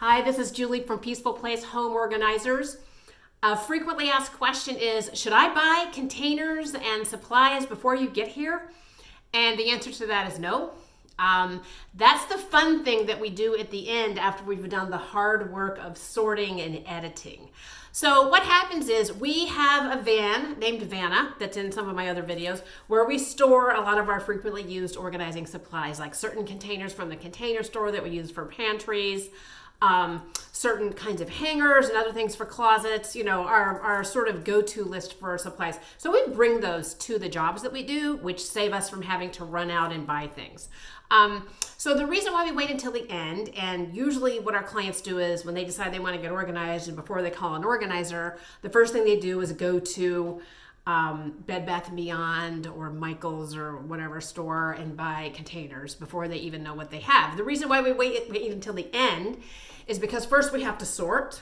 Hi, this is Julie from Peaceful Place Home Organizers. A frequently asked question is, should I buy containers and supplies before you get here? And the answer to that is no. That's the fun thing that we do at the end after we've done the hard work of sorting and editing. So what happens is we have a van named Vanna that's in some of my other videos where we store a lot of our frequently used organizing supplies, like certain containers from the Container Store that we use for pantries, certain kinds of hangers and other things for closets, our sort of go-to list for supplies. So we bring those to the jobs that we do, which save us from having to run out and buy things. So the reason why we wait until the end, and usually what our clients do is when they decide they want to get organized and before they call an organizer, the first thing they do is go to Bed Bath & Beyond or Michael's or whatever store and buy containers before they even know what they have. The reason why we wait until the end is because first we have to sort,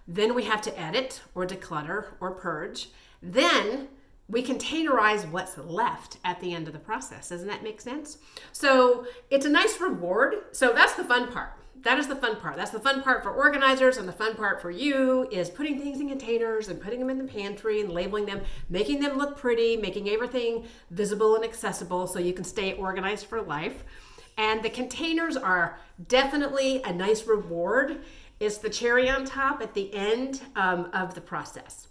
then we have to edit or declutter or purge, then we containerize what's left at the end of the process. Doesn't that make sense? So it's a nice reward. So that's the fun part. That is the fun part. That's the fun part for organizers, and the fun part for you is putting things in containers and putting them in the pantry and labeling them, making them look pretty, making everything visible and accessible so you can stay organized for life. And the containers are definitely a nice reward. It's the cherry on top at the end of the process.